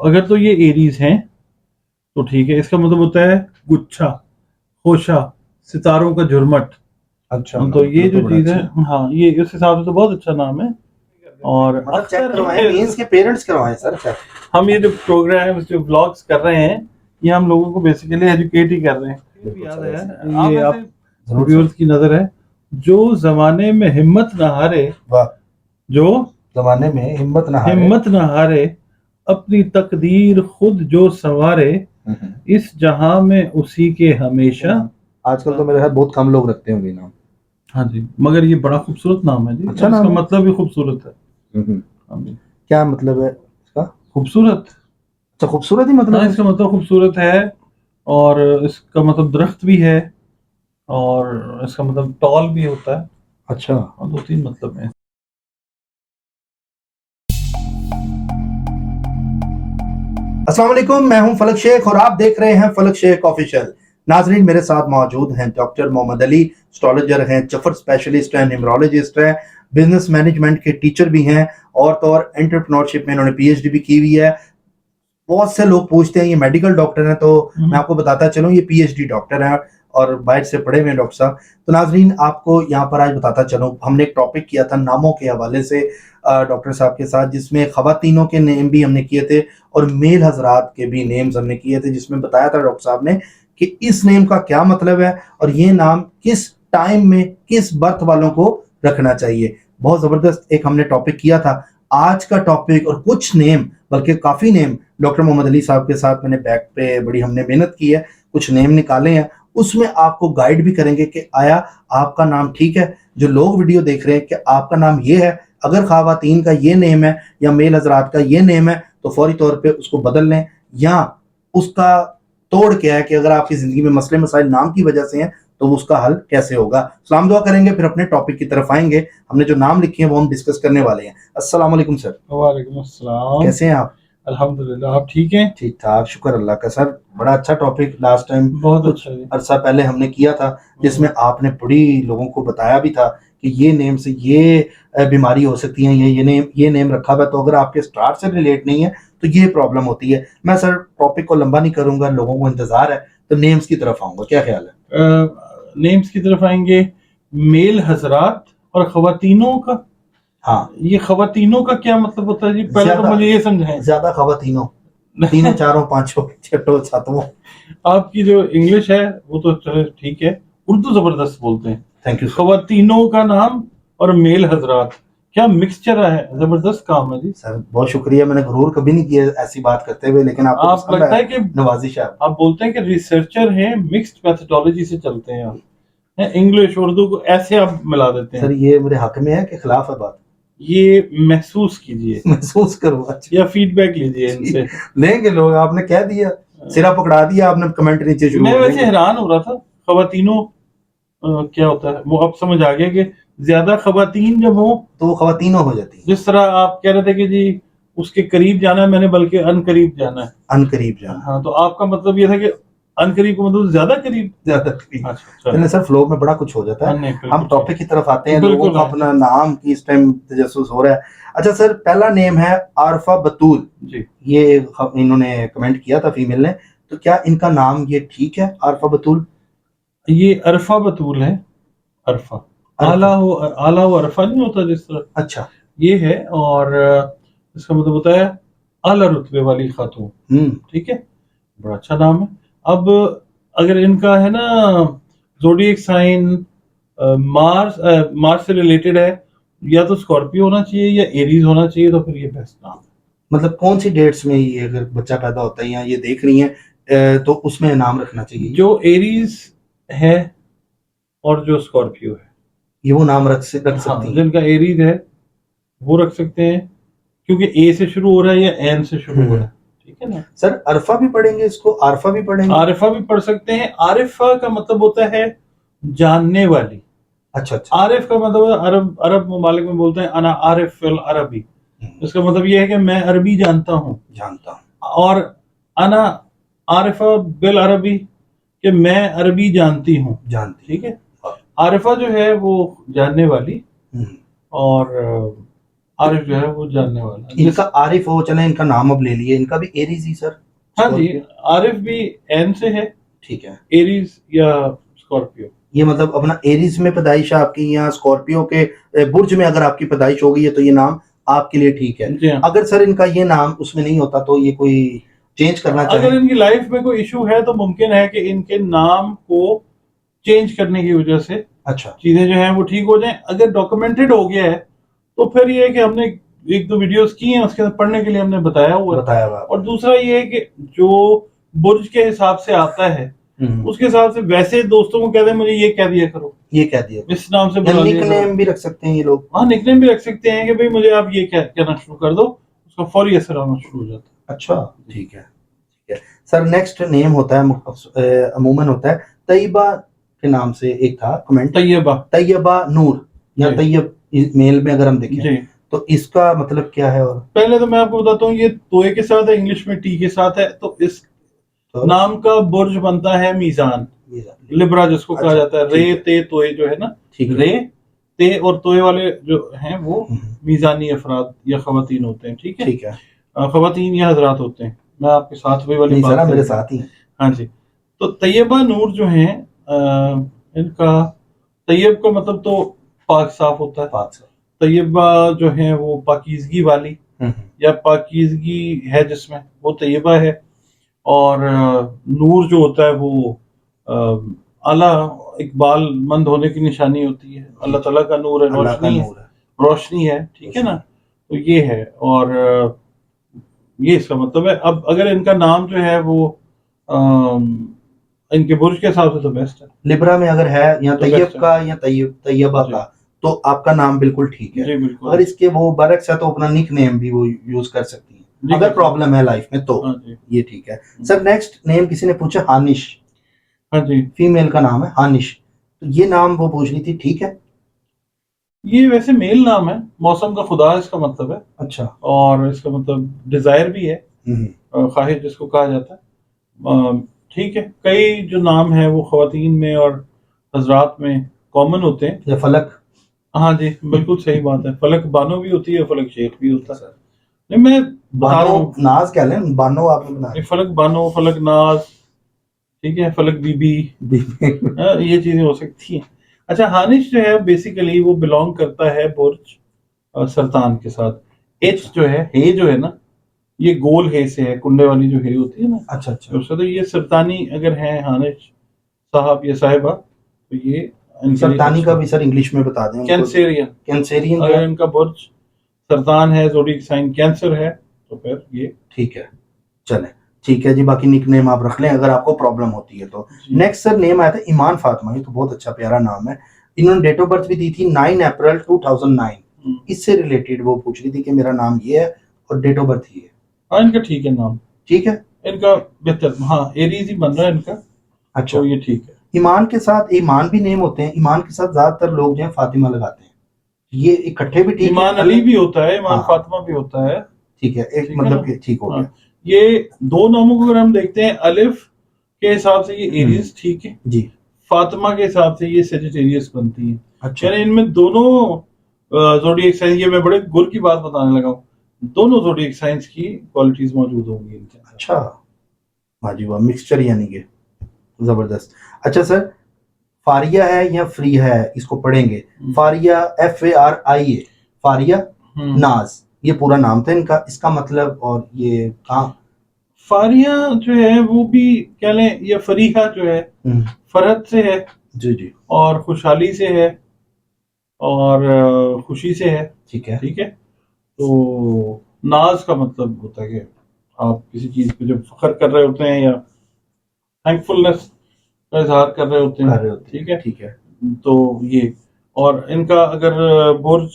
अगर तो ये एरीज हैं तो ठीक है, इसका मतलब होता है गुच्छा, खोशा, सितारों का झुरमट। अच्छा, तो ये जो बड़ा चीज है, अच्छा हाँ, ये इस हिसाब से तो बहुत अच्छा नाम है। और मतलब चेक अक्सर करवाएं, मींस के पेरेंट्स करवाएं सर चेक। हम ये जो प्रोग्राम जो व्लॉग्स कर रहे हैं, ये हम लोगों को बेसिकली एजुकेट ही कर रहे हैं। बिल्कुल याद सर, है, ऐसे ये आप जरूर व्यूअर्स सर। की नजर है, जो जमाने में हिम्मत न हारे, वाह, जो जमाने में हिम्मत न हारे, हिम्मत न हारे, अपनी तकदीर खुद जो संवारे, इस जहां में उसी के हमेशा। आजकल तो मेरे ख्याल बहुत कम लोग रखते होंगे नाम। हाँ जी, मगर ये बड़ा खूबसूरत नाम है जी, अच्छा और इसका नाम है। मतलब भी खूबसूरत है। हाँ जी, क्या मतलब है इसका? खूबसूरत। अच्छा, खूबसूरत ही मतलब हाँ, है इसका इसका। मतलब खूबसूरत है, और इसका मतलब दरख्त भी है, और इसका मतलब टॉल भी होता है, अच्छा, और दो तीन मतलब है। अस्सलाम वालेकुम, मैं हूं फलक शेख और आप देख रहे हैं फलक शेख ऑफिशियल। नाजरीन, मेरे साथ मौजूद हैं डॉक्टर मोहम्मद अली, एस्ट्रोलॉजर हैं, जफर स्पेशलिस्ट हैं, न्यूमरोलॉजिस्ट हैं, बिजनेस मैनेजमेंट के टीचर भी हैं, और तो और एंटरप्रेन्योरशिप में इन्होंने पीएचडी भी की हुई है। बहुत से लोग पूछते हैं ये मेडिकल डॉक्टर हैं, तो मैं आपको बताता चलूं ये पीएचडी डॉक्टर हैं और बाहर से पढ़े हुए हैं डॉक्टर साहब। तो नाजरीन, आपको यहाँ पर आज बताता चलूं, हमने एक टॉपिक किया था नामों के हवाले से डॉक्टर साहब के साथ, जिसमें खवातीनों के नेम भी हमने किए थे और मेल हजरात के भी नेम्स हमने किए थे, जिसमें बताया था डॉक्टर साहब ने कि इस नेम का क्या मतलब है और ये नाम किस टाइम में किस बर्थ वालों को रखना चाहिए। बहुत जबरदस्त एक हमने टॉपिक किया था। आज का टॉपिक और कुछ नेम, बल्कि काफी नेम डॉक्टर मोहम्मद अली साहब के साथ मैंने बैक पे बड़ी हमने मेहनत की है, कुछ नेम निकाले हैं, उसमें आपको गाइड भी करेंगे कि आया आपका नाम ठीक है। जो लोग वीडियो देख रहे हैं कि आपका नाम ये है, अगर खवातीन का ये नेम है या मेल हजरात का ये नेम है, तो फौरी तौर पे उसको बदल लें। या उसका तोड़ क्या है कि अगर आपकी जिंदगी में मसले मसाइल नाम की वजह से हैं, तो उसका हल कैसे होगा। सलाम दुआ करेंगे, फिर अपने टॉपिक की तरफ आएंगे। हमने जो नाम लिखे हैं वो हम डिस्कस करने वाले हैं। अस्सलाम वालेकुम सर। वालेकुम अस्सलाम। कैसे हैं आप? अल्हम्दुलिल्लाह, आप ठीक हैं? ठीक ठाक, शुक्र अल्लाह का। सर, बड़ा अच्छा टॉपिक लास्ट टाइम बहुत कुछ अच्छा जी। अरसा पहले हमने किया था, जिसमें आपने बड़ी लोगों को बताया भी था कि ये नेम से ये बीमारी हो सकती है, ये नेम रखा हुआ है, तो अगर आपके स्टार से रिलेट नहीं है तो ये प्रॉब्लम होती है। मैं सर टॉपिक को लंबा नहीं करूंगा, लोगों को इंतजार है, तो नेम्स की तरफ आऊंगा। क्या ख्याल है? नेम्स की तरफ आएंगे। मेल हजरात और खवातीनों का, हाँ, ये खवातीनों का क्या मतलब होता है जी? पहले तो ज्यादा मुझे ये समझाएं। ज्यादा खवातीनों, तीनों चारों पांचों छठों सातों। आपकी जो इंग्लिश है वो तो चलो ठीक है, उर्दू जबरदस्त बोलते हैं। Thank you. खवातीनों का नाम और मेल हजरात, क्या मिक्सचर है, जबरदस्त काम है जी। सर बहुत शुक्रिया, मैंने गुरूर कभी नहीं किया ऐसी बात करते हुए, लेकिन आपको आप पसंद लगता है, है कि नवाजिश है। आप बोलते हैं कि रिसर्चर हैं, मिक्स्ड मेथोडोलॉजी से चलते हैं आप, इंग्लिश उर्दू को ऐसे आप मिला देते सर हैं। ये मेरे हक में है कि खिलाफ है बात? ये महसूस कीजिए महसूस करूँ? अच्छा, या फीडबैक लीजिए इनसे। लेंगे लोग, आपने कह दिया, सिरा पकड़ा दिया आपने, कमेंट नीचे शुरू मैं हो वैसे जाएंगे। हैरान हो रहा था, खवातीनों क्या होता है वो अब समझ आ गया कि ज्यादा खवातीन जब हो, तो वो खवातीनों हो जाती हैं। जिस तरह आप कह रहे थे कि जी उसके करीब जाना है, मैंने बल्कि अनकरीब जाना है। अनकरीब जाना, हाँ, तो आपका मतलब ये था कि अनकरीब को मतलब ज्यादा करीब। ज्यादा करीब। अच्छा, चलिए चलो। सर, फ्लो में बड़ा कुछ हो जाता हाँ, है। नहीं, हम बिल्कुल टॉपिक की तरफ आते हैं, सही, लोगों बिल्कुल को है अपना नाम की इस टाइम तजस्सुस हो रहा है। अच्छा सर, पहला नेम है आरफा बतूल। जी। ये इन्होंने कमेंट किया था, फीमेल ने, तो क्या इनका नाम ये ठीक है, आरफा बतूल? ये अरफा बतूल है। अरफा, अरफा, आला हो अरफा नहीं होता जिस तरह, अच्छा। ये है। और इसका मतलब होता है आला रुतबे वाली खातून। ठीक है, बड़ा अच्छा नाम है। अब अगर इनका है ना जोडिएक साइन मार्स से रिलेटेड है, या तो स्कॉर्पियो होना चाहिए या एरीज होना चाहिए, तो फिर ये बेस्ट नाम है। मतलब कौन सी डेट्स में ये अगर बच्चा पैदा होता है या ये देख रही हैं, तो उसमें नाम रखना चाहिए? जो एरीज है और जो स्कॉर्पियो है, ये वो नाम रख हाँ, सकती हैं। जिनका एरीज है वो रख सकते हैं, क्योंकि ए से शुरू हो रहा है या एन से शुरू हो रहा है। ठीक है ना? सर अरफा भी पढ़ेंगे इसको, आरफा भी पढ़ेंगे? आरिफा भी पढ़ सकते हैं। आरिफा का मतलब होता है जानने वाली। अच्छा अच्छा। आरिफ का मतलब अरब अरब ममालिक में बोलते हैं अना आरिफ फिल अरबी। इसका मतलब यह है कि मैं अरबी जानता हूँ। जानता हूँ। और अना आरिफा बिल अरबी, कि मैं अरबी जानती हूँ। जानती। ठीक है, आरिफा जो है वो जानने वाली, और आरिफ जो है वो जानने वाला है। इनका आरिफ हो, चले इनका नाम अब ले लिए, इनका भी एरीज ही सर? हाँ जी, आरिफ भी एन से है। ठीक है, एरीज या स्कॉर्पियो। ये मतलब अपना एरीज में पैदाइश है आपकी, या स्कॉर्पियो के बुर्ज में अगर आपकी पैदाइश होगी है तो ये नाम आपके लिए ठीक है। जी हाँ। अगर सर इनका ये नाम उसमें नहीं होता तो ये कोई चेंज करना चाहे? अगर इनकी लाइफ में कोई इशू है तो मुमकिन है कि इनके नाम को चेंज करने की वजह से अच्छा, चीजें जो हैं वो ठीक हो जाएं। अगर डॉक्यूमेंटेड हो गया है तो फिर ये है कि हमने एक दो वीडियोस की हैं, उसके अंदर पढ़ने के लिए हमने बताया हुआ है। और दूसरा ये है कि जो बुर्ज के हिसाब से आता है उसके हिसाब से वैसे दोस्तों को कहते हैं मुझे ये कह दिया करो, ये कह दिया, इस नाम से बुला दिया करो। निकनेम भी रख सकते हैं ये लोग? हाँ, निकनेम भी रख सकते हैं कि भाई मुझे आप ये कहना शुरू कर दो, उसका फौरी असर आना शुरू हो जाता है। अच्छा, ठीक है, ठीक है सर। नेक्स्ट नेम होता है अमूमन होता है तैयबा के नाम से, एक था कमेंट, तैयबा नूर या तैयब मेल में अगर हम देखें तो इसका मतलब क्या है? और पहले तो मैं आपको बताता हूँ, ये तोए के साथ है, इंग्लिश में टी के साथ है, तो इस नाम का बुर्ज बनता है मीजान, लिब्रा जिसको कहा जाता है। रे ते तोए जो है ना, रे ते और तोए वाले जो हैं वो मीजानी अफराद या खवातीन होते हैं। ठीक है, ठीक है, खवातीन या हजरात होते हैं। मैं आपके साथ वही वाली बात मेरे साथ ही। हाँ जी, तो तैयबा नूर जो है इनका तैयब का मतलब तो पाक साफ होता है। पाक साफ, तैयबा जो है वो पाकीजगी वाली या पाकीजगी है जिसमें, वो तैयबा है। और नूर जो होता है वो आला इकबाल मंद होने की निशानी होती है। अल्लाह ताला का नूर है, रोशनी है। ठीक है ना, तो ये है। और ये इसका मतलब है। अब अगर इनका नाम जो है वो इनके बुर्ज के हिसाब से तो बेस्ट है। लिब्रा में अगर है या तैयब का या तैयबा का तो आपका नाम बिल्कुल ठीक है। अगर इसके वो बरक्स है तो अपना निक नेम भी वो यूज कर सकती है अगर प्रॉब्लम है लाइफ में तो। ये ठीक है सर। नेक्स्ट नेम किसी ने पूछा हानिश। हाँ जी, फीमेल का नाम है हानिश, तो ये नाम वो पूछ रही थी, ठीक है? ये वैसे मेल नाम है, मौसम का खुदा इसका मतलब है। अच्छा, और इसका मतलब डिजायर भी है, ख्वाहिश जिसको कहा जाता है। ठीक है, कई जो नाम है वो खवातीन में और हजरात में कॉमन होते हैं। या फलक। हाँ जी, बिल्कुल सही बात है। फलक बानो भी होती है, फलक शेख भी होता है। नहीं, मैं बता रहा हूँ, नाज क्या लें, बानो आपने बनाया, फलक बानो, फलक नाज, ठीक है, फलक बीबी ये चीजें हो सकती हैं। अच्छा, हानिश जो है बेसिकली वो बिलोंग करता है बुर्ज सरतान के साथ। एच जो है, हे जो है ना, ये गोल हे से है, कुंडे वाली जो हे होती है ना। अच्छा अच्छा, उससे तो ये सरतानी अगर है हानिश साहब या साहिबा, तो ये सरतानी का भी सर इंग्लिश में बता दें। कैंसेरियन, कैंसेरियन अगर इनका बुर्ज सरतान है, ज़ोडिएक साइन कैंसर है, तो फिर ये ठीक है। चले, ठीक है जी, बाकी निक नेम आप रख लें अगर आपको प्रॉब्लम होती है तो। नेक्स्ट सर नेम आया था ईमान फातिमा, ये तो बहुत अच्छा प्यारा नाम है। इन्होंने डेट ऑफ बर्थ भी दी थी 9 अप्रैल 2009। इससे रिलेटेड वो पूछ रही थी कि मेरा नाम ये है और डेट ऑफ बर्थ ये है। हाँ, इनका ठीक है नाम, ठीक है, इनका बेहतर, हाँ एरीज ही बन रहा है इनका। अच्छा, तो ये ठीक है। ईमान के साथ ईमान भी नेम होते हैं, ईमान के साथ ज्यादातर लोग जो है फातिमा लगाते हैं, ये इकट्ठे भी ठीक है। ईमान अली भी होता है, ईमान फातिमा भी होता है। ठीक है, एक मतलब ठीक हो गया। ये दो नामों को अगर हम देखते हैं, अलिफ के हिसाब से ये एरीज ठीक है जी, फातिमा के हिसाब से ये सेजिटेरियस बनती है। अच्छा, यानी इनमें दोनों ज़ोडिएक साइन, ये मैं बड़े गुर की बात बताने लगा हूँ, दोनों ज़ोडिएक साइंस की क्वालिटीज मौजूद होंगी इनके। अच्छा, वाह जी वाह, मिक्सचर यानी कि जबरदस्त। अच्छा सर, फारिया है या फ्री है, इसको पढ़ेंगे। फारिया FARIA, फारिया नाज, ये पूरा नाम था इनका, इसका मतलब और ये कहाँ? फारिया जो है वो भी कह लें, या फरीहा जो है फरहत से है जी जी, और खुशहाली से है और खुशी से है। ठीक है, ठीक है। तो नाज का मतलब होता है कि आप किसी चीज पे जब फख्र कर रहे होते हैं या थैंकफुलनेस का इजहार कर रहे होते हैं। ठीक है, ठीक है। तो ये, और इनका अगर बुर्ज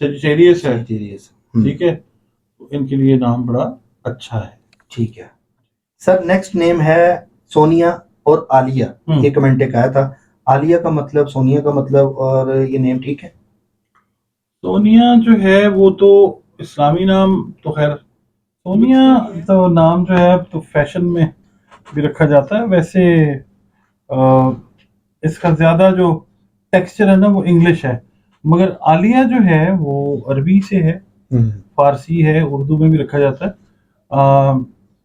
सेजिटेरियस है, ठीक है, तो इनके लिए नाम बड़ा अच्छा है। ठीक है सर। नेक्स्ट नेम है सोनिया और आलिया। ये कमेंट एक आया था, आलिया का मतलब, सोनिया का मतलब, और ये नेम ठीक है? सोनिया जो है वो तो इस्लामी नाम, तो खैर सोनिया तो नाम जो है तो फैशन में भी रखा जाता है। वैसे इसका ज्यादा जो टेक्सचर है ना वो इंग्लिश है, मगर आलिया जो है वो अरबी से है, फारसी है, उर्दू में भी रखा जाता है।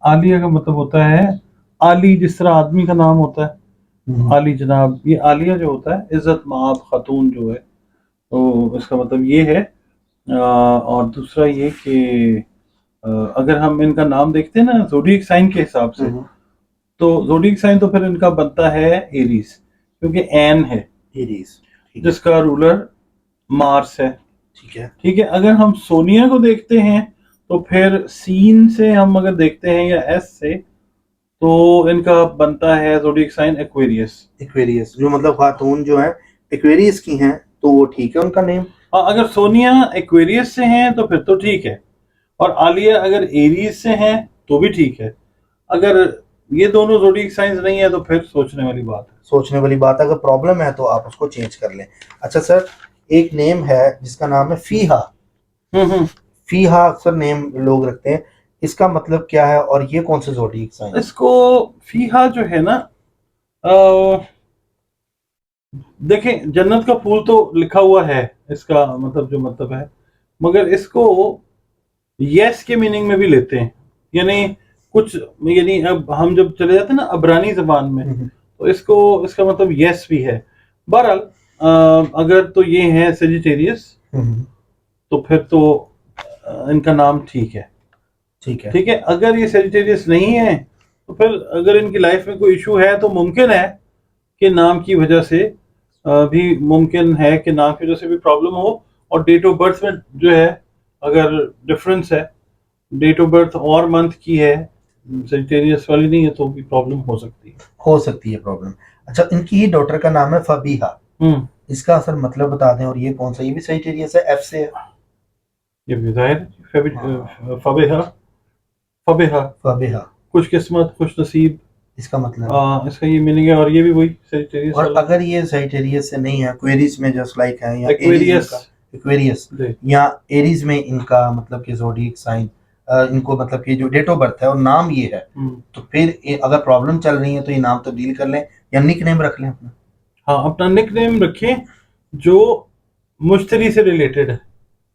आलिया का मतलब होता है आली, जिस तरह आदमी का नाम होता है आली जनाब, ये आलिया जो होता है इज्जत माब खातून जो है, तो इसका मतलब ये है। और दूसरा ये कि अगर हम इनका नाम देखते हैं ना ज़ोडिएक साइन के हिसाब से, तो ज़ोडिएक साइन तो फिर इनका बनता है एरीज, क्योंकि एन है एरीज, जिसका रूलर मार्स है। ठीक है। ठीक है, अगर हम सोनिया को देखते हैं तो फिर सीन से हम अगर देखते हैं या एस से, तो इनका बनता है ज़ोडिएक साइन एक्वेरियस। एक्वेरियस जो मतलब खातून जो है एक्वेरियस की हैं, तो वो ठीक है उनका नेम। अगर सोनिया एक्वेरियस से हैं तो फिर तो ठीक है, और आलिया अगर एरीज से हैं तो भी ठीक है। अगर ये दोनों ज़ोडिएक साइंस नहीं है तो फिर सोचने वाली बात है। सोचने वाली बात है, अगर प्रॉब्लम है तो आप उसको चेंज कर लें। अच्छा सर, एक नेम है जिसका नाम है फीहा। फीहा अक्सर नेम लोग रखते हैं, इसका मतलब क्या है और ये कौन से ज़ोडिएक साइन? इसको फीहा जो है ना, अ, देखें जन्नत का फूल तो लिखा हुआ है, इसका मतलब जो मतलब है, मगर इसको यस के मीनिंग में भी लेते हैं। यानी कुछ, यानी अब हम जब चले जाते हैं ना अब्रानी जबान में, तो इसको, इसका मतलब यस भी है। बहरहाल अगर तो ये है सेजिटेरियस, तो फिर तो इनका नाम ठीक है। ठीक है। ठीक है, अगर ये सेजिटेरियस नहीं है तो फिर अगर इनकी लाइफ में कोई इशू है तो मुमकिन है कि नाम की वजह से भी मुमकिन है कि नाम की वजह से भी प्रॉब्लम हो, और डेट ऑफ बर्थ में जो है अगर डिफरेंस है, डेट ऑफ बर्थ और मंथ की है, सेजिटेरियस वाली नहीं है, तो भी प्रॉब्लम हो सकती है। हो सकती है प्रॉब्लम। अच्छा, इनकी डॉटर का नाम है फबीहा, इसका असल मतलब बता दें। और ये कौन सा, ये भी सेजिटेरियस है, एफ से है? ये भी जाहिर फबेहा, फबेहा फबीहा खुशकिस्मत, खुश नसीब, इसका मतलब इसका ये मीनिंग है, और ये भी वही सेजिटेरियस और वाला। अगर ये सेजिटेरियस से नहीं है, एक्वेरियस में जस्ट लाइक है, या एक्वेरियस, एक्वेरियस या एरीज में इनका मतलब कि ज़ोडिएक साइन, इनको मतलब कि जो डेट ऑफ बर्थ है और नाम ये है, तो फिर अगर प्रॉब्लम चल रही है तो ये नाम तब्दील कर लें या निक नेम रख लें अपना। हाँ, अपना निक नेम रखें जो मुश्तरी से रिलेटेड है।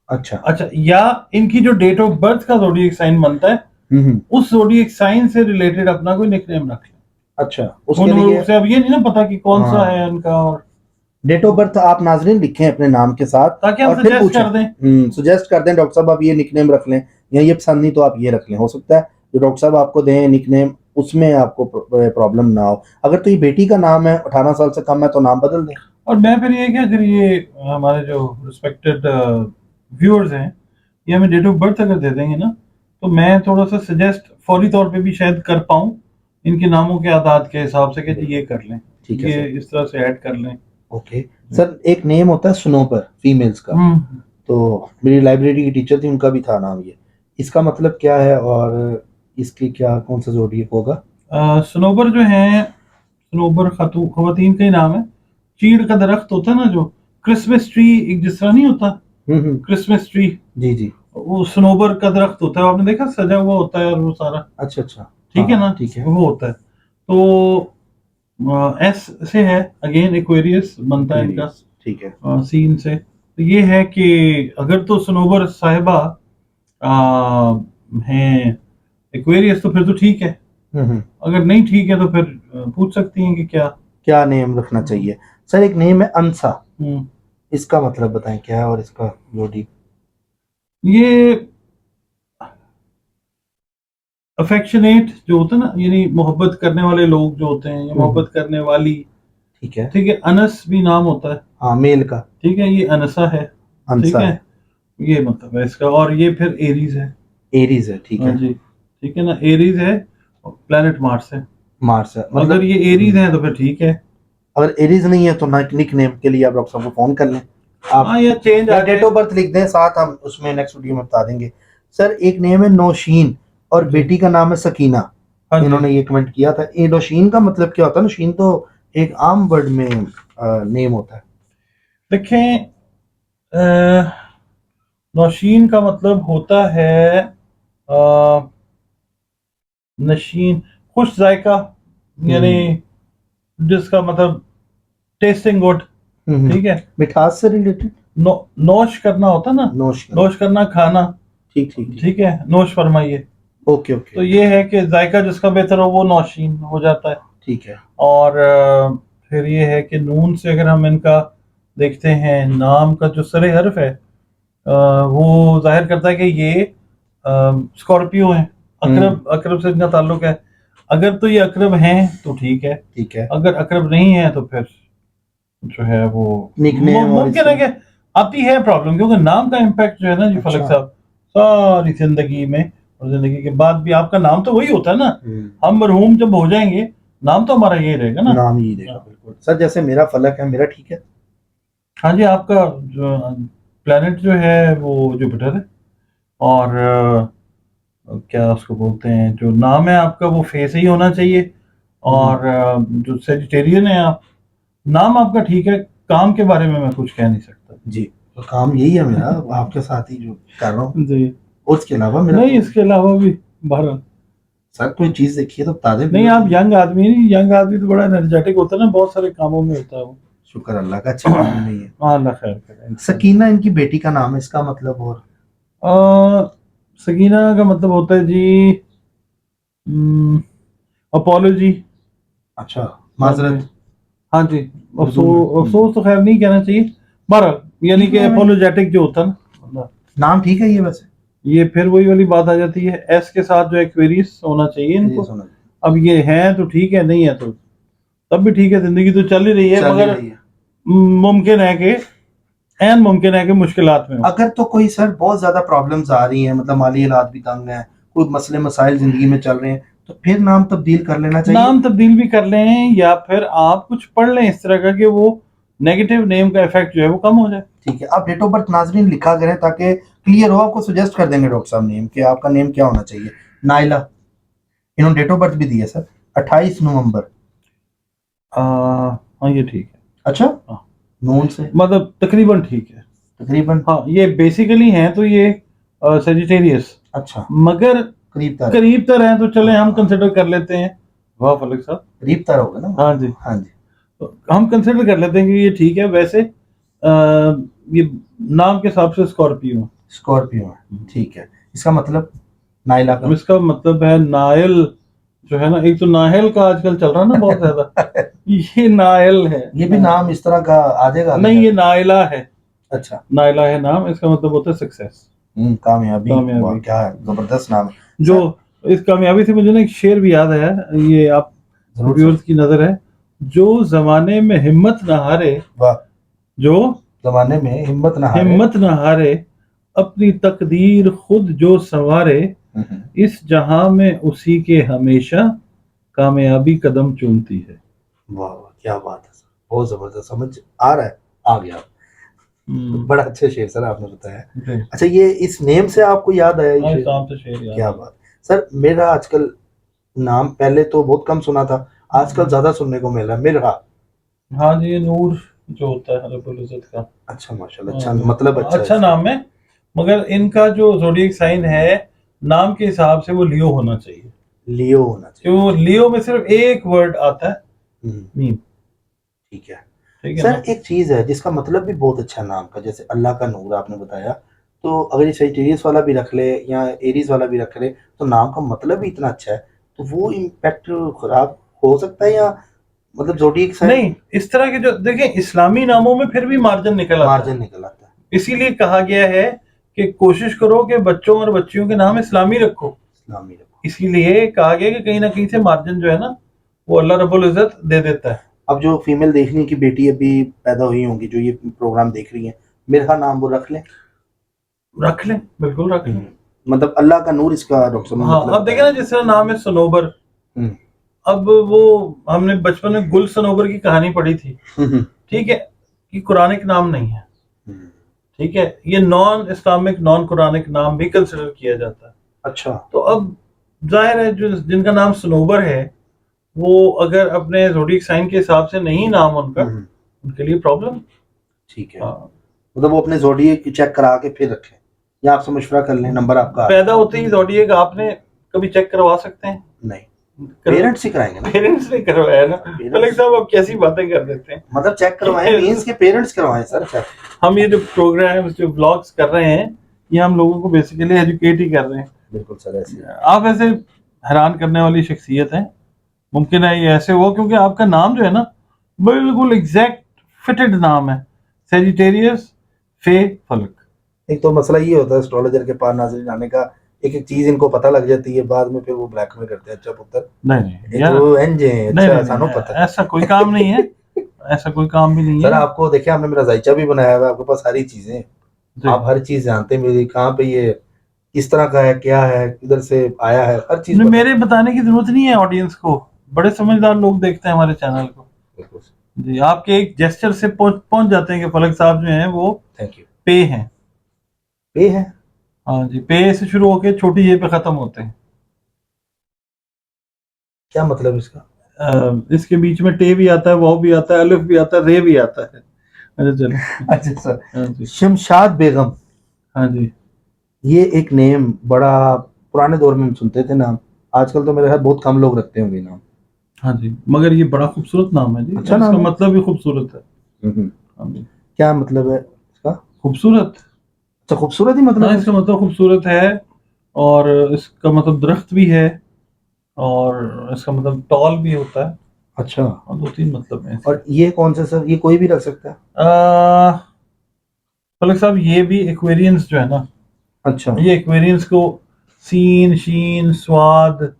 अच्छा अच्छा, या इनकी जो डेट ऑफ बर्थ का ज़ोडिएक साइन बनता है, उस ज़ोडिएक साइन से रिलेटेड अपना कोई निक नेम रख लें। अच्छा, उसके लिए से अब ये नहीं ना पता कि कौन सा है इनका, और डेट ऑफ बर्थ आप नाजरीन लिखें अपने नाम के साथ, ताकि हम और फिर सजेस्ट कर दें। सुजेस्ट कर दें डॉक्टर साहब आप ये निकनेम रख लें, या ये पसंद नहीं तो आप ये रख लें। हो सकता है जो डॉक्टर साहब आपको दें निकनेम उसमें आपको प्रॉब्लम ना हो। अगर तो ये बेटी का नाम है, 18 साल से कम है, तो नाम बदल दें। और मैं फिर ये कि अगर ये हमारे जो रिस्पेक्टेड व्यूअर्स हैं, ये हमें डेट ऑफ बर्थ अगर दे देंगे ना, तो मैं थोड़ा सा सजेस्ट फौरी तौर पे भी शायद कर पाऊँ इनके नामों के आदाद के हिसाब से, कि जी ये कर लें, ठीक है ये सर। इस तरह से ऐड कर लें। ओके सर, एक नेम होता है स्नोपर फीमेल्स का, तो मेरी लाइब्रेरी की टीचर थी, उनका भी था नाम ये, इसका मतलब क्या है और इसकी क्या कौन सा ज़ोडिएक होगा? सनोबर जो है, सनोबर खवातीन का ही नाम है। चीड़ का दरख्त होता है ना, जो क्रिसमस ट्री, एक जिस तरह नहीं होता क्रिसमस ट्री, जी जी, वो सनोबर का दरख्त होता है, आपने देखा सजा हुआ होता है और वो सारा, अच्छा अच्छा, ठीक है ना, ठीक है, वो होता है। तो एस से है, अगेन एक्वेरियस बनता है इनका, ठीक है। सीन से। तो ये है कि अगर तो सनोबर साहिबा हैं एक्वेरियस तो फिर तो ठीक है, अगर नहीं ठीक है तो फिर पूछ सकती हैं कि क्या क्या नेम रखना चाहिए। सर एक नेम है अंसा, इसका मतलब बताएं क्या है और इसका ज़ोडिएक? ये अफेक्शनेट जो होता है ना, यानी मोहब्बत करने वाले लोग जो होते हैं, या मोहब्बत करने वाली, ठीक है। ठीक है। अनस भी नाम होता है, हाँ मेल का, ठीक है, ये अनसा है, ठीक अंसा है, है, ये मतलब है इसका। और ये फिर एरीज है, एरीज है, ठीक हाँ है। जी, ठीक है ना, एरीज है, प्लेनेट मार्स है। मार्स है, मतलब अगर ये एरीज है तो फिर ठीक है। अगर एरीज नहीं है तो निक नेम के लिए आप डॉक्टर साहब को फोन कर लें। आप हाँ, या चेंज या आ डेट जाए। ऑफ बर्थ लिख दें साथ, हम उसमें नेक्स्ट वीडियो में बता देंगे। सर एक नेम है नौशीन और बेटी का नाम है सकीना, हाँ जी, इन्होंने ये कमेंट किया था। ये नौशीन का मतलब क्या होता है? नौशीन तो एक आम वर्ड में नेम होता है। देखें नौशीन का मतलब होता है नशीन, खुश जायका, यानी जिसका मतलब टेस्टिंग गुड, ठीक है। मिठास से रिलेटेड, नोश करना होता ना, नोश नोश करना खाना, ठीक ठीक ठीक। ठीक है, नोश फरमाइए। ओके ओके तो ये है कि जायका जिसका बेहतर हो वो नौशीन हो जाता है। ठीक है। और फिर ये है कि नून से अगर हम इनका देखते हैं, नाम का जो सरे हर्फ है वो जाहिर करता है कि ये स्कॉर्पियो है, अकरब, अकरब से इनका ताल्लुक है। अगर तो ये अकरब हैं तो ठीक है, ठीक है। अगर अकरब नहीं है तो फिर जो है वो Nickname और मुमकिन है कि आती है प्रॉब्लम, क्योंकि नाम का इम्पैक्ट जो है ना जी अच्छा। फलक साहब सारी जिंदगी में, और जिंदगी के बाद भी आपका नाम तो वही होता है ना। हम मरहूम जब हो जाएंगे नाम तो हमारा ये रहेगा ना। नाम ही रहेगा बिल्कुल सर। जैसे मेरा फलक है, मेरा ठीक है। हाँ जी, आपका जो प्लेनेट जो है वो जुपिटर है, और क्या उसको बोलते हैं, जो नाम है आपका वो फेस ही होना चाहिए। और जो सेजिटेरियन है आप, नाम आपका ठीक है, काम के बारे में मैं कुछ कह नहीं सकता जी, तो काम यही है मेरा आपके साथ ही जो कर रहा हूँ। जी, उसके अलावा मेरा नहीं इसके अलावा भी बहरहाल सर कोई चीज देखिए तो बता दें। नहीं, आप यंग आदमी नहीं, यंग आदमी तो बड़ा एनर्जेटिक होता है ना, बहुत सारे कामों में होता है वो। शुक्र अल्लाह का, अच्छी काम नहीं है। हाँ, अल्लाह खैर करे। सकीना इनकी बेटी का नाम है, इसका मतलब और सकीना का मतलब होता है जी अपोलॉजी। अच्छा, माजरत। हाँ जी, अफसोस तो खैर नहीं कहना चाहिए, बहरहाल यानी कि अपोलोजेटिक जो होता है ना। नाम ठीक है ये वैसे। ये फिर वही वाली बात आ जाती है, एस के साथ जो एक्वेरियस होना चाहिए इनको। अब ये है तो ठीक है, नहीं है तो तब भी ठीक है, जिंदगी तो चल ही रही है, मगर मुमकिन है कि एन मुमकिन है कि मुश्किलात में हो। अगर तो कोई सर बहुत ज्यादा प्रॉब्लम्स आ रही हैं, मतलब माली हालात भी तंग है, कोई मसले मसाइल जिंदगी में चल रहे हैं, तो फिर नाम तब्दील कर लेना चाहिए। नाम तब्दील भी कर लें, या फिर आप कुछ पढ़ लें इस तरह का कि वो नेगेटिव नेम का इफेक्ट जो है वो कम हो जाए। ठीक है, आप डेट ऑफ बर्थ नाजरीन लिखा करें ताकि क्लियर हो। आपको सजेस्ट कर देंगे डॉक्टर साहब नेम कि आपका नेम क्या होना चाहिए। नाइला, इन्होंने डेट ऑफ बर्थ भी दी है सर, 28 नवंबर। हाँ ये ठीक है। अच्छा, हाँ, नून से मतलब तकरीबन ठीक है, तकरीबन। हाँ ये बेसिकली हैं तो ये सेजिटेरियस, अच्छा, मगर करीब तर हैं तो चले हम कंसिडर कर लेते हैं। वाह फलक साहब, करीब तर होगा ना। हाँ जी, हाँ जी, तो हम कंसिडर कर लेते हैं कि ये ठीक है। वैसे ये नाम के हिसाब से स्कॉर्पियो, स्कॉर्पियो है, ठीक है। इसका मतलब नाइला का इसका मतलब है नायल, जो है ना, एक तो नाहल का आजकल चल रहा है ना बहुत ज्यादा, ये नायल है। ये भी नाम इस तरह का आ जाएगा? नहीं, ये नायला है। अच्छा, नायला है नाम, इसका मतलब होता है सक्सेस, कामयाबी। कामयाबी। क्या है, जबरदस्त नाम है। जो इस कामयाबी से मुझे ना एक शेर भी याद आया, ये आप व्यूअर्स की नजर है, जो जमाने में हिम्मत न हारे, जो जमाने में हिम्मत न हारे, अपनी तकदीर खुद जो संवारे, इस जहां में उसी के हमेशा कामयाबी कदम चूमती है। वाह वाह, क्या बात है सर, बहुत जबरदस्त, समझ आ रहा है, आ गया। बड़ा अच्छा शेर सर आपने बताया। अच्छा, ये इस नेम से आपको याद आया ये शेर? क्या बात सर। मेरा आजकल नाम पहले तो बहुत कम सुना था, आजकल ज्यादा सुनने को मिल रहा है, मिर्हा। हाँ जी, ये नूर जो होता है रब्बुल इज्जत का। अच्छा माशाल्लाह, अच्छा मतलब अच्छा नाम है, मगर इनका जो जोडिएक साइन है नाम के हिसाब से वो लियो होना चाहिए। लियो होना चाहिए, क्यों, लियो में सिर्फ एक वर्ड आता है मीम। ठीक है। ठीक है सर ना? एक चीज है जिसका मतलब भी बहुत अच्छा है नाम का, जैसे अल्लाह का नूर आपने बताया, तो अगर ये सेजिटेरियस वाला भी रख ले या एरीज वाला भी रख ले, तो नाम का मतलब भी इतना अच्छा है, तो वो इम्पैक्ट खराब हो सकता है या मतलब जोडिएक साइन? नहीं, इस तरह के जो देखें इस्लामी नामों में फिर भी मार्जिन निकल आता है, इसीलिए कहा गया है कि कोशिश करो कि बच्चों और बच्चियों के नाम इस्लामी रखो। इसीलिए कहा गया कि कहीं ना कहीं से मार्जिन जो है ना वो अल्लाह रब्बुल इज्जत दे देता है। अब जो फीमेल देखने की बेटी अभी पैदा हुई होंगी जो ये प्रोग्राम देख रही है, मेरा नाम वो रख लें? रख लें, बिल्कुल रख लें। मतलब अल्लाह का नूर इसका डॉक्टर साहब? हाँ, अब देखे ना जिस तरह नाम है सनोबर, अब वो हमने बचपन में गुल सनोबर की कहानी पढ़ी थी, ठीक है, कि कुरानिक नाम नहीं है, ठीक है, ये नॉन इस्लामिक नॉन कुरानिक नाम भी कंसिडर किया जाता है। अच्छा, तो अब जाहिर है जो जिनका नाम सनोबर है वो अगर अपने ज़ोडिएक साइन के हिसाब से नहीं नाम उनका, उनके लिए प्रॉब्लम। ठीक है, मतलब वो अपने ज़ोडिएक चेक करा के फिर रखें या आपसे मशवरा कर लें, नंबर आपका पैदा होते ही ज़ोडिएक आपने कभी चेक करवा सकते हैं? नहीं, पेरेंट्स ही कराएंगे ना, पेरेंट्स ने करवाया ना। फलक साहब आप कैसी बातें कर देते हैं। मतलब चेक करवाएं मींस के पेरेंट्स करवाएं सर चेक। हम ये जो प्रोग्राम जो व्लॉग्स कर रहे हैं ये हम लोगों को बेसिकली एजुकेट ही कर रहे हैं। बिल्कुल सर ऐसे आप ऐसे हैरान करने वाली शख्सियत हैं। मुमकिन है ये ऐसे हो क्योंकि आपका नाम जो है ना बिल्कुल एग्जैक्ट फिटेड नाम है, सेजिटेरियस फे फलक। एक तो मसला ये होता है एस्ट्रोलॉजर के पास नाज़रीन आने का, एक एक चीज इनको पता लग जाती है, बाद में फिर वो ब्लैक में करते हैं। अच्छा पुत्र नहीं ये तो एंज है, नहीं, अच्छा नहीं, सानू नहीं, पता है। ऐसा कोई काम नहीं है। ऐसा कोई काम भी नहीं सर है। आपको देखिए आपने मेरा जायचा भी बनाया हुआ है, आपके पास सारी चीजें हैं, जी। आप हर चीज जानते हैं मेरी, कहाँ पे ये किस तरह का है, क्या है, किधर से आया है, हर चीज नहीं, पता मेरे बताने की जरूरत नहीं है ऑडियंस को। बड़े समझदार लोग देखते हैं हमारे चैनल को। है। जी, आपके एक जेस्चर से पहुंच जाते हैं कि फलक साहब जो हैं वो थैंक यू। पे हैं। पे है, हाँ जी, पे से शुरू होके छोटी जे पे खत्म होते हैं। क्या मतलब इसका? इसके बीच में टे भी आता है, वाव भी आता है, अलिफ भी आता है, रे भी आता है। अच्छा चलो। अच्छा सर, हाँ जी। शमशाद बेगम, हाँ जी। ये एक नेम बड़ा पुराने दौर में हम सुनते थे नाम, आजकल तो मेरे ख्याल बहुत कम लोग रखते होंगे नाम। हाँ जी, मगर ये बड़ा खूबसूरत नाम है जी। अच्छा और नाम इसका है। मतलब भी खूबसूरत है। हम्म। हाँ जी। क्या मतलब है इसका? खूबसूरत। अच्छा खूबसूरत ही मतलब हाँ, है इसका इसका? मतलब खूबसूरत है। और इसका मतलब दरख्त भी है। और इसका मतलब टॉल भी होता है। अच्छा, और दो तीन मतलब है इसके। और ये कौन सा सर, ये कोई भी रख सकता है? फलक साहब ये भी एक्वेरियंस जो है ना, अच्छा। ये एक्वेरियंस को सीन शीन स्वाद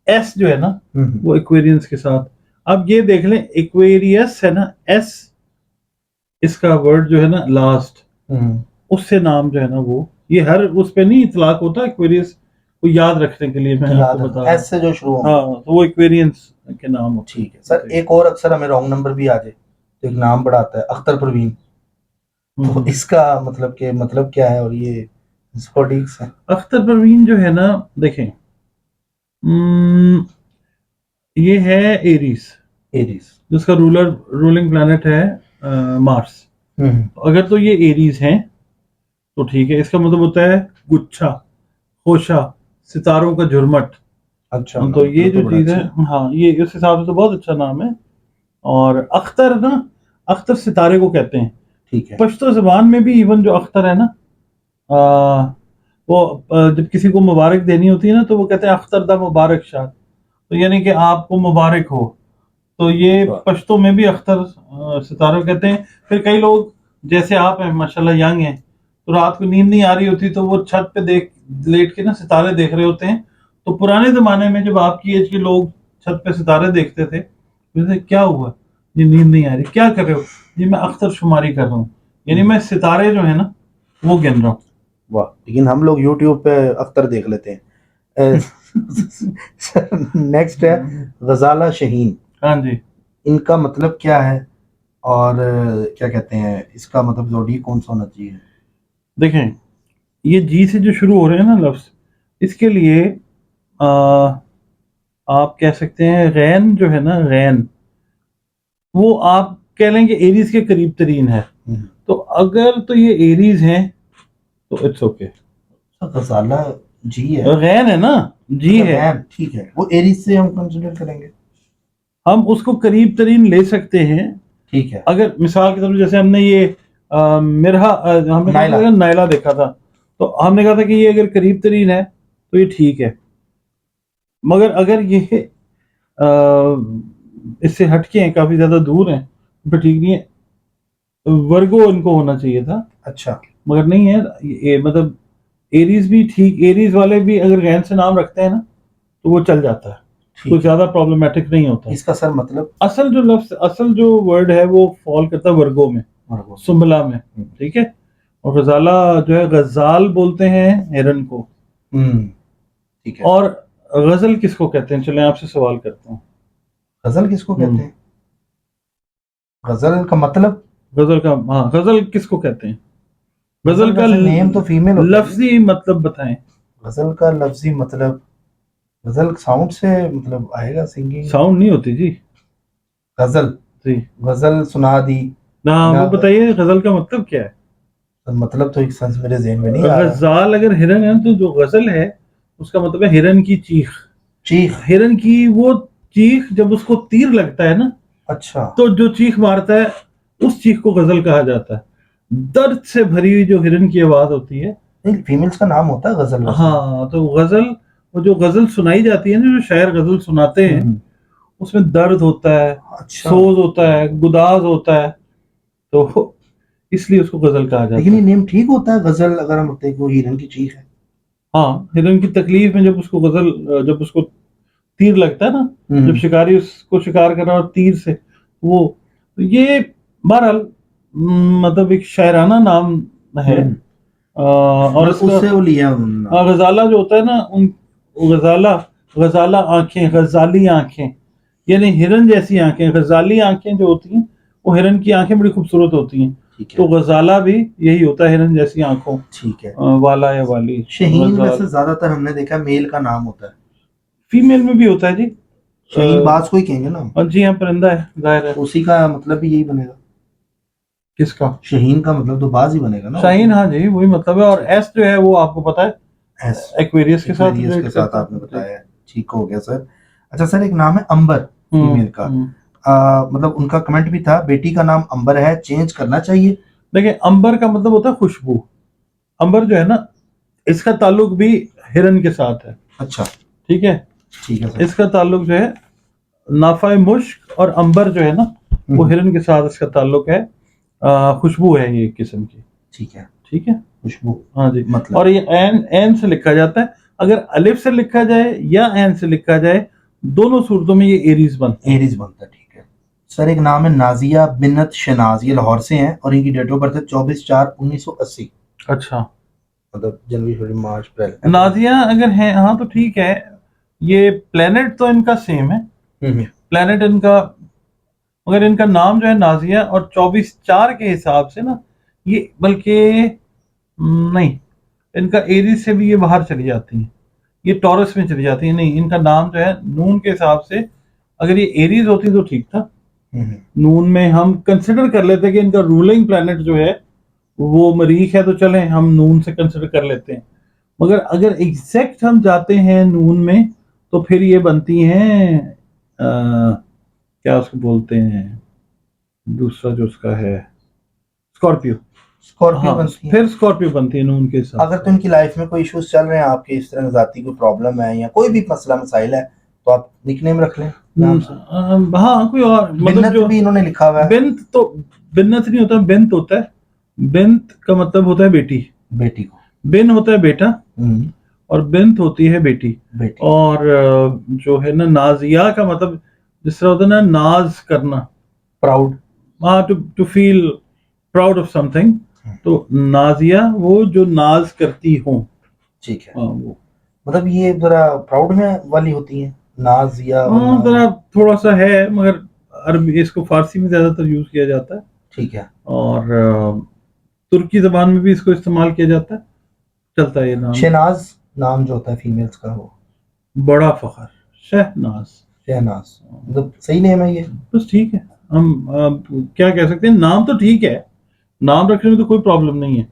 एस जो है ना वो एक्वेरियंस के साथ। अब ये देख लें एक्वेरियस है ना, एस इसका वर्ड जो है ना लास्ट, उससे नाम जो है ना वो, ये हर उस पे नहीं इतलाक होता एक्वेरियस को याद रखने के लिए। मैं आपको बता रहा एस से जो शुरू हूँ। होंगे। हाँ, तो वो एक्वेरियंस के नाम होते हैं। ठीक है सर, एक और अक्सर हमें रॉन्ग नंबर भी आ जाए तो एक नाम बड़ा आता है अख्तर परवीन, तो इसका मतलब के मतलब क्या है, और ये स्पोर्टिक्स है? अख्तर परवीन जो है ना, देखें, ये है एरीज, एरीज। जिसका रूलिंग प्लैनेट है मार्स। अगर तो ये एरीज हैं तो ठीक है, इसका मतलब होता है गुच्छा, खोशा, सितारों का झुरमट। अच्छा, तो ये मतलब तो जो बड़ा चीज है, अच्छा हाँ, ये इस हिसाब से तो बहुत अच्छा नाम है। और अख्तर ना, अख्तर सितारे को कहते हैं। ठीक है। पश्तो जबान में भी इवन जो अख्तर है ना, आ, वो जब किसी को मुबारक देनी होती है ना तो वो कहते हैं अख्तर दा मुबारक शाह, तो यानी कि आपको मुबारक हो। तो ये पश्तो में भी अख्तर सितारा कहते हैं। फिर कई लोग जैसे आप हैं माशाल्लाह यंग हैं, तो रात को नींद नहीं आ रही होती तो वो छत पे देख लेट के ना सितारे देख रहे होते हैं। तो पुराने जमाने में जब आपकी एज के लोग छत पे सितारे देखते थे, तो क्या हुआ, ये नींद नहीं आ रही, क्या कर रहे हो, ये मैं अख्तर शुमारी कर रहा हूँ, यानी मैं सितारे जो है ना वो गिन रहा हूँ। वाह, लेकिन हम लोग यूट्यूब पे अख्तर देख लेते हैं। नेक्स्ट है गजाला शहीन। हाँ जी। इनका मतलब क्या है, और क्या कहते हैं इसका मतलब जोड़ी कौन सा होना चाहिए? देखें, ये जी से जो शुरू हो रहे हैं ना लफ्ज, इसके लिए आ, आप कह सकते हैं रैन जो है ना, रैन, वो आप कह लेंगे एरीज के करीब तरीन है। तो अगर तो ये एरीज हैं तो इट्स ओके। गजाला जी है, रैन है ना, जी है, रैम, ठीक है, वो एरीज से हम कंसीडर करेंगे। हम उसको करीब तरीन ले सकते हैं। ठीक है। अगर मिसाल के तौर पर जैसे हमने ये मिरहा हमने नायला। नायला देखा था, तो हमने कहा था कि ये अगर करीब तरीन है तो ये ठीक है। मगर अगर ये अ, इससे हटके हैं, काफी ज्यादा दूर हैं, तो ठीक नहीं है। वर्गो इनको होना चाहिए था, अच्छा, मगर नहीं है। ये मतलब एरीज भी ठीक, एरीज वाले भी अगर गैन से नाम रखते हैं ना तो वो चल जाता है, ठीक कोई है। ज्यादा प्रॉब्लमेटिक नहीं होता। इसका सर मतलब? असल जो लफ्ज, असल जो वर्ड है वो फॉल करता है वर्गो में, सुम्बला में। ठीक है। और गजाला जो है, गजाल बोलते हैं हिरन को। ठीक है। और गजल किसको कहते हैं, चले आपसे सवाल करता हूँ। गजल किसको कहते हैं? गजल का मतलब? गजल का, हाँ, गजल किसको कहते हैं? गजल गजल का वैसे नेम तो फीमेल होता है। लफ्जी मतलब बताएं। गजल का लफ्जी मतलब, गजल साउंड से मतलब आएगा, सिंगिंग। साउंड नहीं होती जी। गजल, जी, गजल सुना दी ना ना, वो बताइए गजल का मतलब क्या है। मतलब तो एक सेंस मेरे जहन में नहीं आ रहा। गजाल अगर हिरन है तो जो गजल है उसका मतलब है हिरन की चीख, चीख, हिरन की वो चीख, जब उसको तीर लगता है ना, अच्छा, तो जो चीख मारता है उस चीख को गजल कहा जाता है। दर्द से भरी हुई जो हिरन की आवाज होती है, नहीं फीमेल्स का नाम होता है गजल वैसे। हाँ, तो गजल, वो जो गजल सुनाई जाती है ना, जो शायर गजल सुनाते हैं, हम्म, उसमें दर्द होता है, अच्छा, सोज होता है, गुदाज होता है, तो इसलिए उसको गजल कहा जाता लेकिन ये है। नेम ठीक होता है गजल, अगर हम बोलते हैं कि वो हिरन की चीख है। हाँ, हिरन की तकलीफ में जब उसको गजल, जब उसको तीर लगता है ना, जब शिकारी उसको शिकार कर रहा है और तीर से वो, तो ये बहरहाल मतलब एक शायराना नाम है। और मतलब इसका उससे वो लिया उन्होंने। गजाला जो होता है ना, उन गजाला, गजाला आंखें, गजाली आंखें, यानी हिरन जैसी आंखें। गजाली आंखें जो होती हैं, वो हिरन की आंखें बड़ी खूबसूरत होती हैं, ठीक है, तो गजाला भी यही होता है, हिरन जैसी आंखों ठीक है। वाला या वाली। शहीन गजाल वैसे ज्यादातर हमने देखा मेल का नाम होता है। फीमेल में भी होता है जी। शहीन बाज को ही कहेंगे ना, और जी हाँ, परिंदा है, जाहिर है। तो उसी का मतलब भी यही बनेगा। किसका? शहीन का मतलब तो बाज ही बनेगा ना। शाहीन, हाँ जी, वही मतलब है। और एस जो है वो आपको पता है, एस, एक्वेरियस के साथ एक्वेरियस रिलेट के साथ करता आपने है जी। बताया, ठीक हो गया सर। अच्छा सर, एक नाम है अंबर फीमेल का, हम्म। मतलब उनका कमेंट भी था, बेटी का नाम अंबर है, चेंज करना चाहिए। देखिए, अंबर का मतलब होता है खुशबू। अंबर जो है ना, इसका ताल्लुक भी हिरन के साथ है। अच्छा, ठीक है, ठीक है सर। इसका ताल्लुक जो है नाफाए मुश्क और अंबर जो है ना, वो हिरन के साथ इसका ताल्लुक है। खुशबू है ये एक किस्म की। ठीक है, ठीक है, खुशबू हाँ जी। मतलब। और ये एन एन से लिखा जाता है। अगर अलिफ से लिखा जाए या एन से लिखा जाए, दोनों सूरतों में ये एरीज बनता है। एरीज बनता है, ठीक है सर। एक नाम है नाजिया बिन्नत शनाज, ये लाहौर से हैं और इनकी डेट ऑफ बर्थ है 24/4/1980, अच्छा, मतलब जनवरी फरवरी मार्च अप्रैल। नाजिया अगर है, हाँ तो ठीक है। ये प्लेनेट तो इनका सेम है, प्लेनेट इनका, मगर इनका नाम जो है नाजिया, और 24/4 के हिसाब से ना, ये बल्कि नहीं, इनका एरीज से भी ये बाहर चली जाती हैं, ये टॉरस में चली जाती है। नहीं, इनका नाम जो है नून के हिसाब से, अगर ये एरीज होती तो ठीक था। नून में हम कंसिडर कर लेते कि इनका रूलिंग प्लैनेट जो है वो मरीख है, तो चलें हम नून से कंसिडर कर लेते हैं। मगर अगर एग्जैक्ट हम जाते हैं नून में, तो फिर ये बनती हैं क्या उसको बोलते हैं, दूसरा जो उसका है, स्कॉर्पियो। स्कॉर्पियो हाँ, बनती है। फिर स्कॉर्पियो बनती है नून के हिसाब अगर तो इनकी लाइफ में कोई इश्यूज चल रहे हैं आपके, इस तरह जाती कोई प्रॉब्लम है या कोई भी मसला मसाइल है, तो आप निकनेम रख लें नाम से। हाँ, कोई और मतलब बिन्नत जो भी इन्होंने लिखा हुआ है। बिन्त, तो बिन्नत नहीं होता, बिन्त होता है। बिन्त का मतलब होता है बेटी। बेटी को। बिन होता है बेटा, हम्म, और बिन्त होती है बेटी। बेटी। और जो है ना, नाजिया का मतलब जिस तरह होता है ना, नाज करना, प्राउड। हाँ, to to feel proud of something. तो नाजिया वो जो नाज करती हो, ठीक है, हाँ वो। मतलब ये जरा प्राउड में वाली होती है, नाजिया और हाँ, नाज। जरा थोड़ा सा है, मगर अरबी, इसको फारसी में ज्यादातर यूज किया जाता है। ठीक है। और तुर्की जबान में भी इसको इस्तेमाल किया जाता है, चलता है ये नाम। शहनाज नाम जो होता है फीमेल्स का, वो बड़ा फखर, शहनाज। शहनाज, मतलब सही नेम है ये। बस ठीक है, हम क्या कह सकते हैं, नाम तो ठीक है, नाम रखने में तो कोई प्रॉब्लम नहीं है।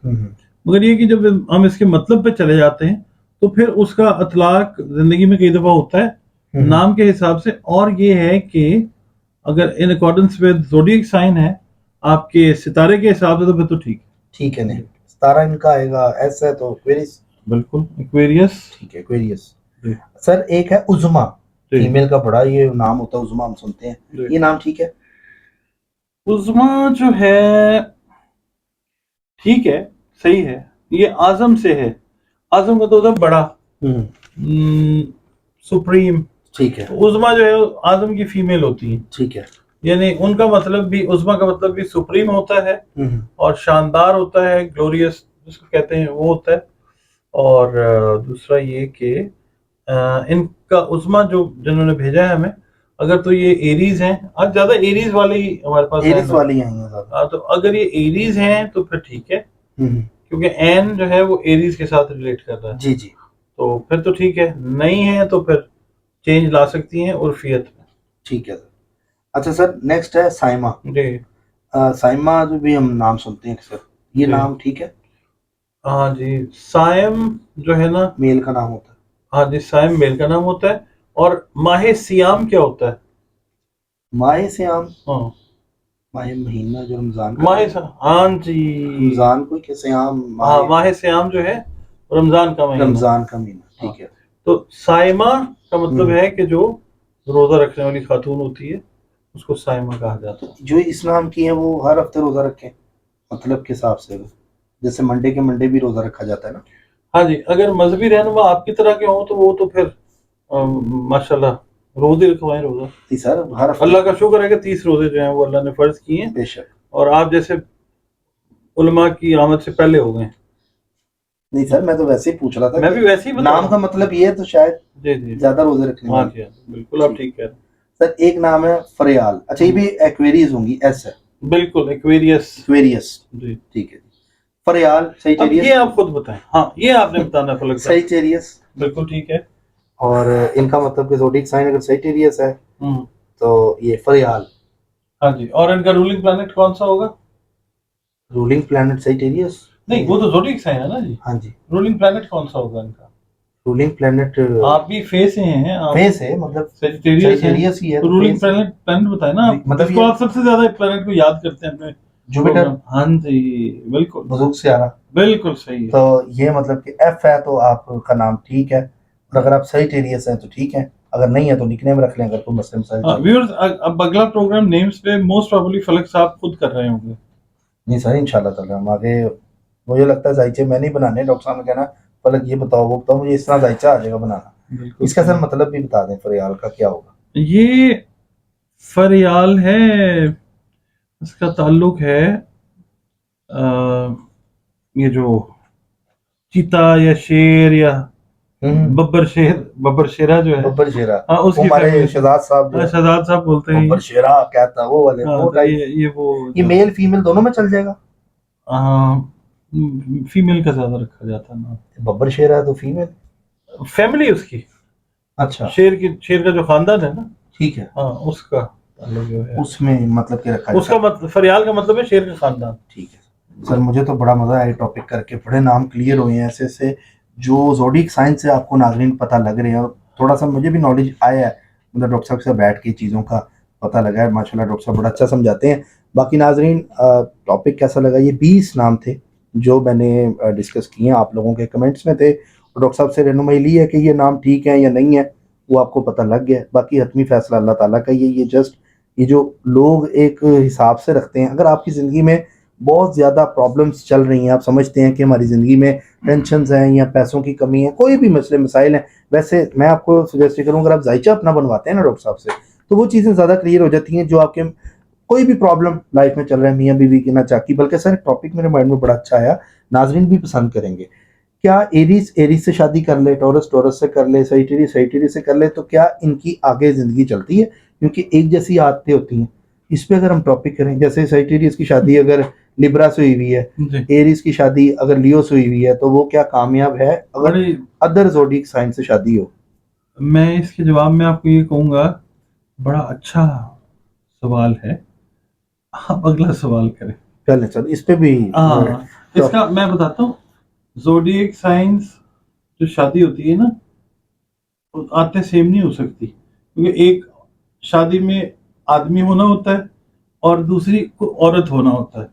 मगर ये कि जब हम इसके मतलब पे चले जाते हैं, तो फिर उसका अतलाक जिंदगी में कई दफा होता है नाम के हिसाब से। और ये है कि अगर in accordance with zodiac sign है आपके सितारे के हिसाब से, तो फिर तो ठीक है। ठीक है, नहीं सतारा इनका आएगा, एस है तो एक्वेरियस। बिल्कुल, एक्वेरियस। ठीक है, एक्वेरियस। सर एक है उज़मा, फीमेल का बड़ा ये नाम होता है उज़मा, हम सुनते हैं, ये नाम ठीक है? उज़मा जो है ठीक है, सही है। ये आजम से है, आजम का तो होता है बड़ा, सुप्रीम। ठीक है, उज़मा जो है आजम की फीमेल होती है। ठीक है। यानी उनका मतलब भी, उज़मा का मतलब भी सुप्रीम होता है, और शानदार होता है, ग्लोरियस जिसको कहते हैं वो होता है। और दूसरा ये कि इनका उज़मा जो जिन्होंने भेजा है हमें, अगर तो ये एरीज हैं, आज ज्यादा एरीज वाले ही हमारे पास एरिस वाली आई है ज्यादा। तो अगर ये एरीज हैं तो फिर ठीक है, हम्म, क्योंकि एन जो है वो एरीज के साथ रिलेट कर रहा है। जी जी, तो फिर तो ठीक है, नहीं है तो फिर चेंज ला सकती हैं उर्फियत में। ठीक है सर। अच्छा सर, नेक्स्ट है साइमा। जी, साइमा जो भी हम नाम सुनते हैं अक्सर, ये जी। नाम ठीक है? हाँ जी, सायम जो है ना, मेल का नाम होता है। हाँ जी, सायम मेल का नाम होता है। और माह सियाम क्या होता है? माह सियाम, हाँ, माह महीना जो रमजान का, हाँ जी, रमजान कोई के सियाम, हाँ, माह सियाम जो है रमजान का महीना। रमजान का महीना, हाँ, ठीक है। तो साइमा का मतलब हम्म। है कि जो रोजा रखने वाली खातून होती है उसको साइमा कहा जाता है। जो इस्लाम की है वो हर हफ्ते रोजा रखें, मतलब के हिसाब से, जैसे मंडे के मंडे भी रोजा रखा जाता है ना। हाँ जी, अगर मजहबी रहनुमा आपकी तरह के हों तो वो तो फिर माशाल्लाह रोजे रखवाएं रोजा। जी सर, हर हफ्ते। अल्लाह का शुक्र है कि 30 रोजे जो हैं वो अल्लाह ने फर्ज किए हैं बेशक। और आप जैसे उलमा की आमद से पहले हो गए। नहीं सर, मैं तो वैसे ही पूछ रहा था मैं कि भी वैसे ही बता नाम रहा का हूँ। मतलब ये है, तो शायद जी जी, ज्यादा रोजे रखने हाँ वाले। जी, बिल्कुल आप ठीक। ठीक कह रहे सर एक नाम है फरियाल, अच्छा ये भी एक्वेरियस होंगी, एस है, हैं। बिल्कुल एक्वेरियस। एक्वेरियस, जी, ठीक है। फरियाल, अब सहीटेरियस, ये आप खुद बताएं। हाँ, ये आपने बताना फलक साहब। सहीटेरियस। बिल्कुल ठीक है। और इनका मतलब कि ज़ोडिक साइन अगर सहीटेरियस है हम्म, तो ये फरियाल। हाँ जी, और इनका रूलिंग प्लैनेट कौन सा होगा? Ruling planet Sagittarius. नहीं, वो तो ज़ोडिएक साइन है ना जी। हाँ जी। रूलिंग प्लैनेट कौन सा होगा इनका? रूलिंग प्लैनेट आप भी फेस हैं, आप फेस है, मतलब सेजिटेरियस हैं, सहीटेरियस ही है तो तो रूलिंग फेस है। प्लैनेट प्लैनेट बताए ना आप, मतलब जिसको ये आप सबसे ज्यादा प्लैनेट को याद करते हैं अपने जुपिटर, प्रोग्राम। हाँ जी, बिल्कुल बुजुर्ग सियारा। बिल्कुल सही है। तो ये मतलब कि एफ है तो आपका नाम ठीक है, और अगर आप सहीटेरियस हैं तो ठीक है, अगर नहीं है तो निकनेम रख लें, अगर कोई मसले मसाइल चाहिए। व्यूअर्स, अब अगला प्रोग्राम नेम्स पे मोस्ट प्रोबेबली फलक साहब खुद कर रहे होंगे। नहीं सर, इंशाल्लाह ताला हम आगे, मुझे लगता है जायचे मैं नहीं बनाने, डॉक्टर साहब ने कहना फलक ये बताओ वो बताओ, मुझे इस तरह जायचा आ जाएगा बनाना। बिल्कुल इसका सर सही। मतलब भी बता दें, फरियाल का क्या होगा। ये फरियाल है, इसका ताल्लुक है ये जो चीता या शेर या बब्बर शेरा जो है, बब्बर शेरा, हाँ वो उसकी हमारे फैमिली से। शहजाद साहब जो हाँ, है, शहजाद साहब बोलते हैं बब्बर ये। शेरा कहता, वो वाले, हाँ, वो तो टाइप। ये वो ये जो मेल फीमेल दोनों में चल जाएगा। फीमेल का ज्यादा रखा जाता है ना। बब्बर शेरा है तो फीमेल। फैमिली उसकी, अच्छा, शेर का जो खानदान है ना, ठीक है, हाँ उसका ताल्लुक जो है, उसमें मतलब के रखा उसका जाता है। मतलब फरियाल का मतलब है शेर का खानदान। ठीक है सर, मुझे तो बड़ा मजा आया टॉपिक करके, बड़े नाम क्लियर हुए हैं ऐसे ऐसे, जो जोडिक साइंस से आपको नाजरीन पता लग रहे हैं, और थोड़ा सा मुझे भी नॉलेज आया है, मतलब डॉक्टर साहब से बैठ के चीज़ों का पता लगा है, माशाल्लाह डॉक्टर साहब बड़ा अच्छा समझाते हैं। बाकी नाजरीन, टॉपिक कैसा लगा, ये 20 नाम थे जो मैंने डिस्कस किए हैं, आप लोगों के कमेंट्स में थे, और डॉक्टर साहब से रहनुमाई ली है कि ये नाम ठीक है या नहीं है, वो आपको पता लग गया। बाकी हतमी फैसला अल्लाह ताला का ही है, ये जस्ट ये जो लोग एक हिसाब से रखते हैं, अगर आपकी ज़िंदगी में बहुत ज़्यादा प्रॉब्लम्स चल रही हैं, आप समझते हैं कि हमारी ज़िंदगी में टेंशन्स हैं या पैसों की कमी है, कोई भी मसले मसाइल हैं, वैसे मैं आपको सजेस्ट करूँ, अगर आप जायचा अपना बनवाते हैं ना डॉक्टर साहब से, तो वो चीज़ें ज़्यादा क्लियर हो जाती हैं, जो आपके कोई भी प्रॉब्लम लाइफ में चल रहा है, मियाँ बीवी की ना चाकी। बल्कि सर टॉपिक मेरे माइंड में बड़ा अच्छा आया, नाजरीन भी पसंद करेंगे। क्या एरीज एरीज से शादी कर ले, टॉरस टॉरस से कर ले, सहीटेरियस से कर ले, तो क्या इनकी आगे ज़िंदगी चलती है? क्योंकि एक जैसी आदतें होती हैं। इस पे अगर हम टॉपिक करें, जैसे सहीटेरियस की शादी अगर लिब्रा से हुई हुई है, जी, एरीज की शादी अगर लियो से हुई हुई है, तो वो क्या कामयाब है अगर बड़ी अदर जोडिक साइन से शादी हो? मैं इसके जवाब में आपको ये कहूंगा, बड़ा अच्छा सवाल है, आप अगला सवाल करें। चलें सर, इस पे भी हाँ, तो इसका मैं बताता हूँ। जोडिएक साइंस जो शादी होती है ना, वो आते सेम नहीं हो सकती, क्योंकि एक शादी में आदमी होना होता है और दूसरी को औरत होना होता है,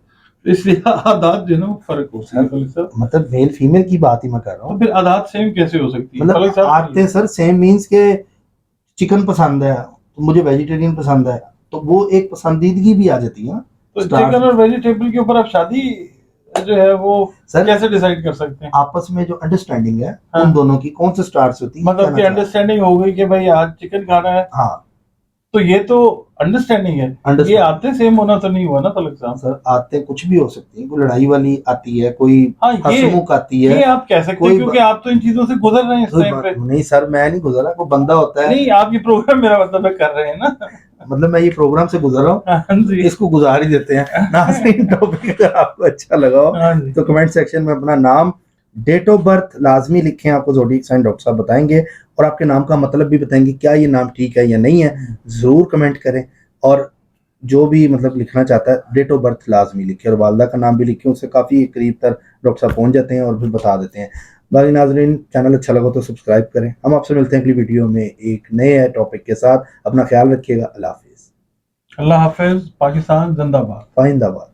तो इसलिए आदात जो है ना वो फर्क होती है सर फलक साहब। मतलब मेल फीमेल की बात ही मैं कर रहा तो हूँ। फिर आदात सेम कैसे हो सकती है मतलब फलक साहब? आते सर सेम मीन्स के चिकन पसंद है तो मुझे वेजिटेरियन पसंद है, तो वो एक पसंदीदगी भी आ जाती है ना। तो स्टार्ट चिकन और वेजिटेबल के ऊपर आप शादी जो है वो सर कैसे डिसाइड कर सकते हैं? आपस में जो अंडरस्टैंडिंग है हाँ, उन दोनों की कौन से स्टार्ट होती है, मतलब कहना कि चाह रहा हूं। अंडरस्टैंडिंग हो गई कि भाई आज चिकन खाना है, हाँ, तो ये तो अंडरस्टैंडिंग है। ये अंडरस्टैंड आते सेम होना तो नहीं हुआ ना फलक साहब। सर, आते कुछ भी हो सकती है, कोई लड़ाई वाली आती है, कोई हाँ, हंसमुख आती है, ये आप कह सकते हैं, कोई क्योंकि आप तो इन चीजों से गुजर रहे हैं इस कोई टाइम बात पे। नहीं सर, मैं नहीं गुजरा, कोई बंदा होता है, नहीं, आप ये प्रोग्राम मेरा मतलब है कर रहे हैं ना। मतलब मैं ये प्रोग्राम से गुजर रहा हूँ, हाँ जी, इसको गुजार ही देते हैं। नाज़रीन, टॉपिक अगर आपको अच्छा लगा हो हाँ जी, तो कमेंट सेक्शन में अपना नाम, डेट ऑफ बर्थ लाजमी लिखें, आपको ज़ोडिएक साइन डॉक्टर साहब बताएंगे, और आपके नाम का मतलब भी बताएंगे, क्या ये नाम ठीक है या नहीं है, ज़रूर कमेंट करें। और जो भी मतलब लिखना चाहता है डेट ऑफ बर्थ लाजमी लिखे, और वालदा का नाम भी लिखें, उससे काफ़ी करीब तक डॉक्टर साहब पहुँच जाते हैं और फिर बता देते हैं। बाकी नाजरीन, चैनल अच्छा लगा तो सब्सक्राइब करें। हम आपसे मिलते हैं अगली वीडियो में एक नए टॉपिक के साथ। अपना ख्याल रखिएगा। अल्लाह हाफिज़। अल्लाह हाफिज। पाकिस्तान जिंदाबाद। पाइंदाबाद।